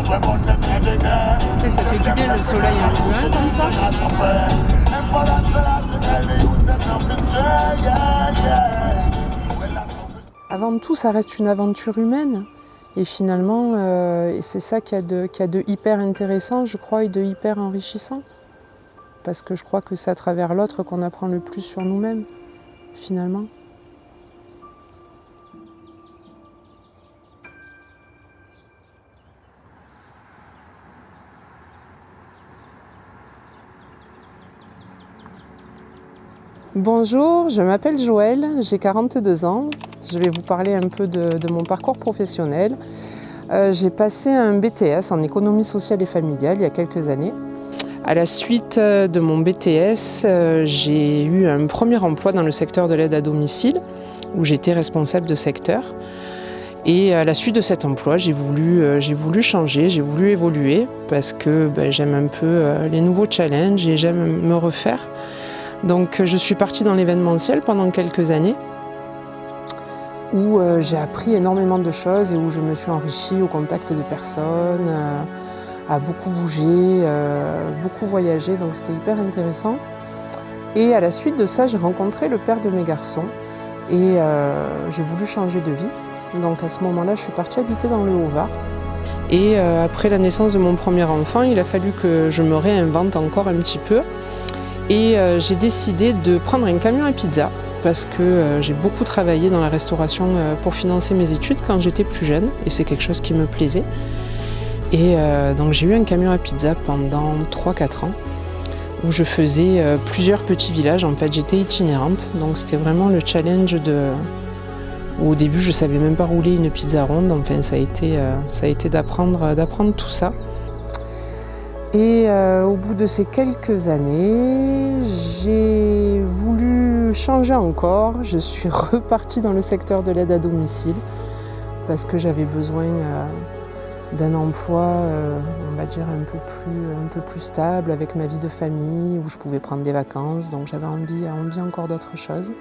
Ça fait du bien le soleil en juin comme ça. Avant tout, ça reste une aventure humaine. Et finalement, c'est ça qu'il y a de hyper intéressant, je crois, et de hyper enrichissant. Parce que je crois que c'est à travers l'autre qu'on apprend le plus sur nous-mêmes, finalement. Bonjour, je m'appelle Joëlle, j'ai 42 ans. Je vais vous parler un peu de mon parcours professionnel. J'ai passé un BTS en économie sociale et familiale il y a quelques années. À la suite de mon BTS, j'ai eu un premier emploi dans le secteur de l'aide à domicile, où j'étais responsable de secteur. Et à la suite de cet emploi, j'ai voulu changer, j'ai voulu évoluer, parce que j'aime un peu les nouveaux challenges et j'aime me refaire. Donc je suis partie dans l'événementiel pendant quelques années, où j'ai appris énormément de choses et où je me suis enrichie au contact de personnes, à beaucoup bouger, beaucoup voyager, donc c'était hyper intéressant. Et à la suite de ça, j'ai rencontré le père de mes garçons et j'ai voulu changer de vie. Donc à ce moment-là, je suis partie habiter dans le Haut-Var. Et après la naissance de mon premier enfant, il a fallu que je me réinvente encore un petit peu. Et j'ai décidé de prendre un camion à pizza parce que j'ai beaucoup travaillé dans la restauration pour financer mes études quand j'étais plus jeune et c'est quelque chose qui me plaisait. Et donc j'ai eu un camion à pizza pendant 3-4 ans où je faisais plusieurs petits villages. En fait, j'étais itinérante, donc c'était vraiment le challenge où au début je ne savais même pas rouler une pizza ronde. Enfin, ça a été d'apprendre tout ça. Et au bout de ces quelques années, j'ai voulu changer encore. Je suis repartie dans le secteur de l'aide à domicile parce que j'avais besoin d'un emploi, on va dire, un peu plus stable avec ma vie de famille, où je pouvais prendre des vacances. Donc j'avais envie encore d'autre chose.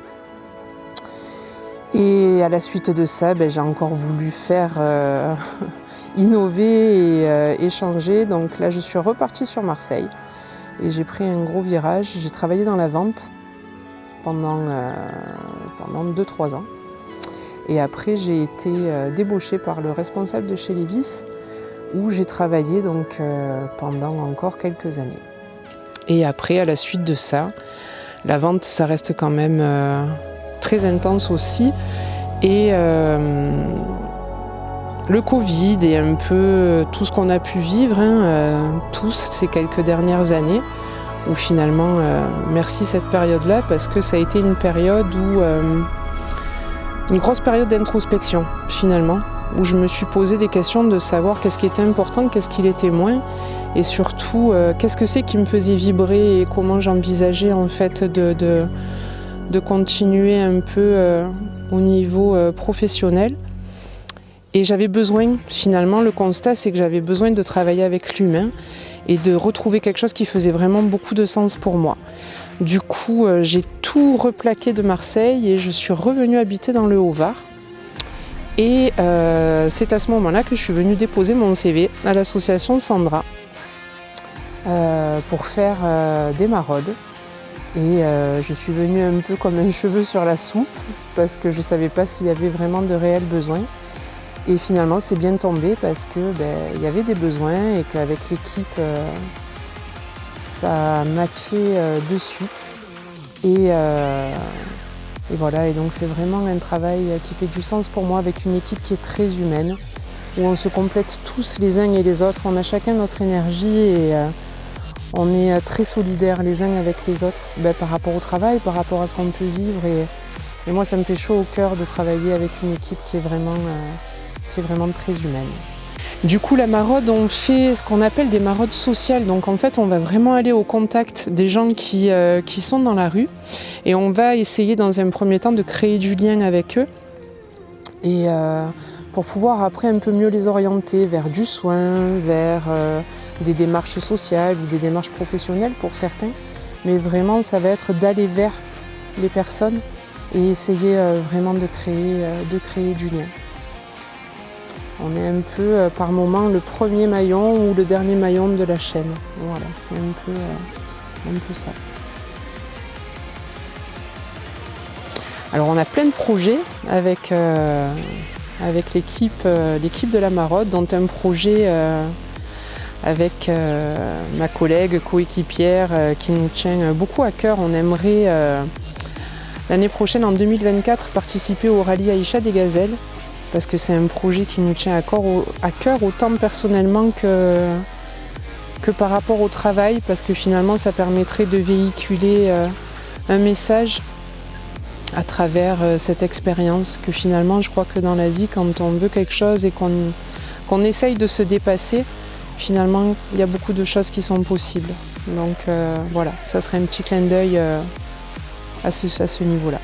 Et à la suite de ça, j'ai encore voulu faire innover et changer. Donc là, je suis repartie sur Marseille et j'ai pris un gros virage. J'ai travaillé dans la vente pendant 2-3 ans. Et après, j'ai été débauchée par le responsable de chez Lévis, où j'ai travaillé donc, pendant encore quelques années. Et après, à la suite de ça, la vente, ça reste quand même très intense aussi. Et le Covid et un peu tout ce qu'on a pu vivre, tous ces quelques dernières années, où finalement, merci cette période-là, parce que ça a été une période où, une grosse période d'introspection finalement, où je me suis posé des questions de savoir qu'est-ce qui était important, qu'est-ce qui l'était moins, et surtout qu'est-ce que c'est qui me faisait vibrer et comment j'envisageais en fait de continuer un peu au niveau professionnel. Et j'avais besoin, finalement, le constat, c'est que j'avais besoin de travailler avec l'humain et de retrouver quelque chose qui faisait vraiment beaucoup de sens pour moi. Du coup, j'ai tout replaqué de Marseille et je suis revenue habiter dans le Haut-Var. Et c'est à ce moment-là que je suis venue déposer mon CV à l'association Sandra pour faire des maraudes. Et je suis venue un peu comme un cheveu sur la soupe parce que je ne savais pas s'il y avait vraiment de réels besoins. Et finalement, c'est bien tombé parce que y avait des besoins et qu'avec l'équipe, ça a matché de suite. Et voilà, et donc c'est vraiment un travail qui fait du sens pour moi avec une équipe qui est très humaine, où on se complète tous les uns et les autres. On a chacun notre énergie et on est très solidaires les uns avec les autres par rapport au travail, par rapport à ce qu'on peut vivre. Et moi, ça me fait chaud au cœur de travailler avec une équipe qui est vraiment très humaine. Du coup, la maraude, on fait ce qu'on appelle des maraudes sociales. Donc en fait, on va vraiment aller au contact des gens qui sont dans la rue et on va essayer dans un premier temps de créer du lien avec eux et pour pouvoir après un peu mieux les orienter vers du soin, vers des démarches sociales ou des démarches professionnelles pour certains. Mais vraiment, ça va être d'aller vers les personnes et essayer vraiment de créer du lien. On est un peu par moment le premier maillon ou le dernier maillon de la chaîne. Voilà, c'est un peu ça. Alors on a plein de projets avec l'équipe de la Maraude, dont un projet avec ma collègue coéquipière qui nous tient beaucoup à cœur. On aimerait l'année prochaine, en 2024, participer au rallye Aïcha des Gazelles, parce que c'est un projet qui nous tient à cœur autant personnellement que par rapport au travail, parce que finalement ça permettrait de véhiculer un message à travers cette expérience, que finalement je crois que dans la vie, quand on veut quelque chose et qu'on essaye de se dépasser, finalement il y a beaucoup de choses qui sont possibles. Donc voilà, ça serait un petit clin d'œil à ce niveau-là.